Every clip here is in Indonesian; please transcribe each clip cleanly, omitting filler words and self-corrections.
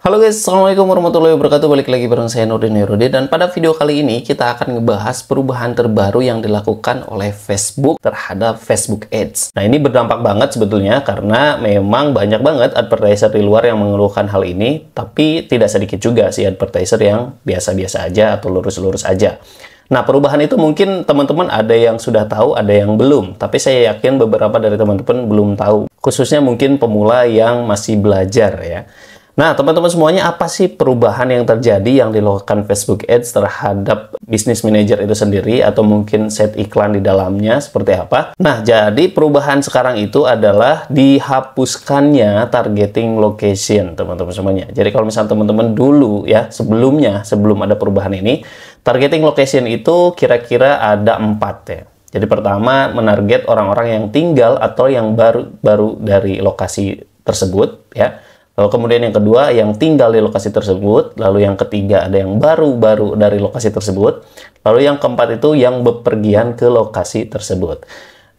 Halo guys, Assalamualaikum warahmatullahi wabarakatuh. Balik lagi bareng saya Nurdin Herode. Dan pada video kali ini kita akan ngebahas perubahan terbaru yang dilakukan oleh Facebook terhadap Facebook Ads. Nah, ini berdampak banget sebetulnya karena memang banyak banget advertiser di luar yang mengeluhkan hal ini, tapi tidak sedikit juga sih advertiser yang biasa-biasa aja atau lurus-lurus aja. Nah, perubahan itu mungkin teman-teman ada yang sudah tahu, ada yang belum. Tapi saya yakin beberapa dari teman-teman belum tahu. Khususnya mungkin pemula yang masih belajar ya. Nah, teman-teman semuanya, apa sih perubahan yang terjadi yang dilakukan Facebook Ads terhadap Business Manager itu sendiri, atau mungkin set iklan di dalamnya seperti apa? Nah, jadi perubahan sekarang itu adalah dihapuskannya targeting location, teman-teman semuanya. Jadi kalau misalnya teman-teman dulu ya, sebelum ada perubahan ini, targeting location itu kira-kira ada 4 ya. Jadi pertama, menarget orang-orang yang tinggal atau yang baru dari lokasi tersebut ya. Lalu kemudian yang kedua, yang tinggal di lokasi tersebut. Lalu yang ketiga, ada yang baru dari lokasi tersebut. Lalu yang keempat itu yang bepergian ke lokasi tersebut.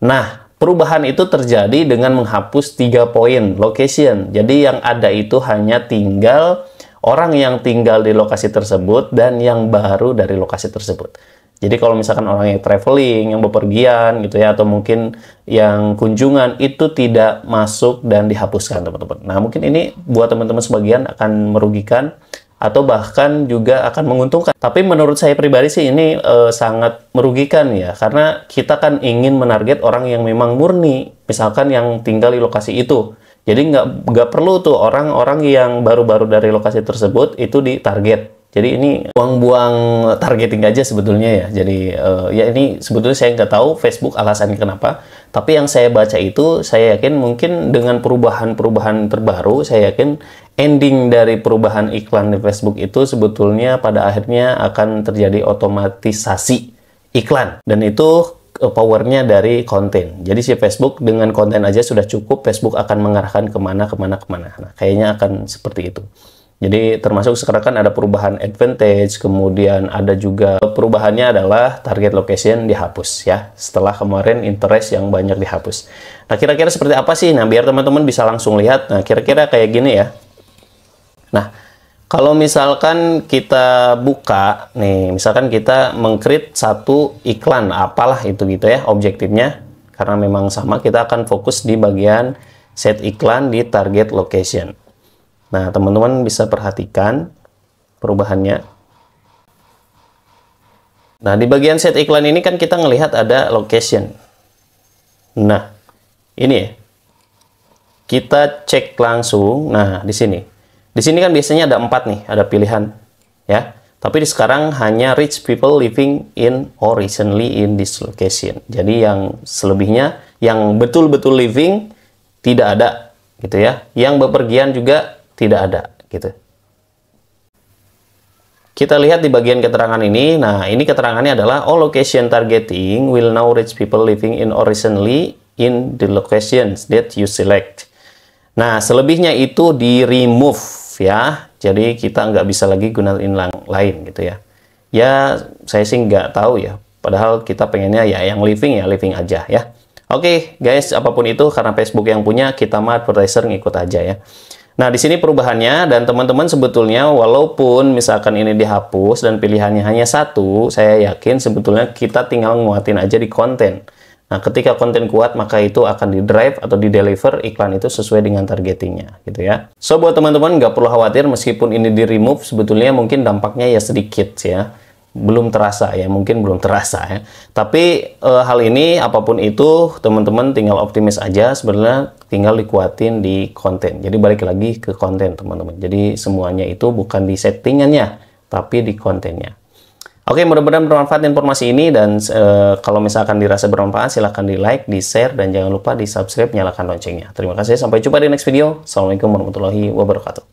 Nah, perubahan itu terjadi dengan menghapus 3 poin location. Jadi yang ada itu hanya tinggal orang yang tinggal di lokasi tersebut dan yang baru dari lokasi tersebut. Jadi kalau misalkan orang yang traveling, yang bepergian gitu ya, atau mungkin yang kunjungan, itu tidak masuk dan dihapuskan, teman-teman. Nah, mungkin ini buat teman-teman sebagian akan merugikan atau bahkan juga akan menguntungkan. Tapi menurut saya pribadi sih ini sangat merugikan ya, karena kita kan ingin menarget orang yang memang murni, misalkan yang tinggal di lokasi itu. Jadi nggak perlu tuh orang-orang yang baru-baru dari lokasi tersebut itu ditarget. Jadi ini buang-buang targeting aja sebetulnya ya. Jadi ya ini sebetulnya saya nggak tahu Facebook alasannya kenapa. Tapi yang saya baca itu, saya yakin mungkin dengan perubahan-perubahan terbaru, saya yakin ending dari perubahan iklan di Facebook itu sebetulnya pada akhirnya akan terjadi otomatisasi iklan. Dan itu powernya dari konten. Jadi si Facebook dengan konten aja sudah cukup, Facebook akan mengarahkan kemana. Nah, kayaknya akan seperti itu. Jadi termasuk sekarang kan ada perubahan advantage, kemudian ada juga perubahannya adalah target location dihapus ya, setelah kemarin interest yang banyak dihapus. Nah, kira-kira seperti apa sih? Nah, biar teman-teman bisa langsung lihat, nah kira-kira kayak gini ya. Nah, kalau misalkan kita buka, nih misalkan kita meng-create satu iklan, apalah itu gitu ya objektifnya, karena memang sama, kita akan fokus di bagian set iklan di target location. Nah, teman-teman bisa perhatikan perubahannya. Nah, di bagian set iklan ini kan kita ngelihat ada location. Nah, ini ya. Kita cek langsung. Nah, di sini. Di sini kan biasanya ada 4 nih, ada pilihan ya. Tapi sekarang hanya rich people living in or recently in this location. Jadi yang selebihnya, yang betul-betul living tidak ada gitu ya. Yang bepergian juga tidak ada gitu. Kita lihat di bagian keterangan ini. Nah, ini keterangannya adalah all location targeting will now reach people living in or recently in the locations that you select. Nah, selebihnya itu di remove ya. Jadi kita nggak bisa lagi gunain lain gitu ya. Ya, saya sih nggak tahu ya. Padahal kita pengennya ya yang living aja ya. Oke, guys, apapun itu karena Facebook yang punya, kita mah advertiser ngikut aja ya. Nah, di sini perubahannya, dan teman-teman sebetulnya walaupun misalkan ini dihapus dan pilihannya hanya 1, saya yakin sebetulnya kita tinggal nguatin aja di konten. Nah, ketika konten kuat, maka itu akan di-drive atau di-deliver iklan itu sesuai dengan targetingnya, gitu ya. So, buat teman-teman nggak perlu khawatir, meskipun ini di-remove, sebetulnya mungkin dampaknya ya sedikit ya. Belum terasa ya, mungkin belum terasa ya. Tapi hal ini apapun itu, teman-teman tinggal optimis aja, sebenarnya tinggal dikuatin di konten. Jadi balik lagi ke konten, teman-teman. Jadi semuanya itu bukan di settingannya, tapi di kontennya. Oke, mudah-mudahan bermanfaat informasi ini, dan kalau misalkan dirasa bermanfaat, silahkan di like, di share, dan jangan lupa di subscribe, nyalakan loncengnya. Terima kasih, sampai jumpa di next video. Assalamualaikum warahmatullahi wabarakatuh.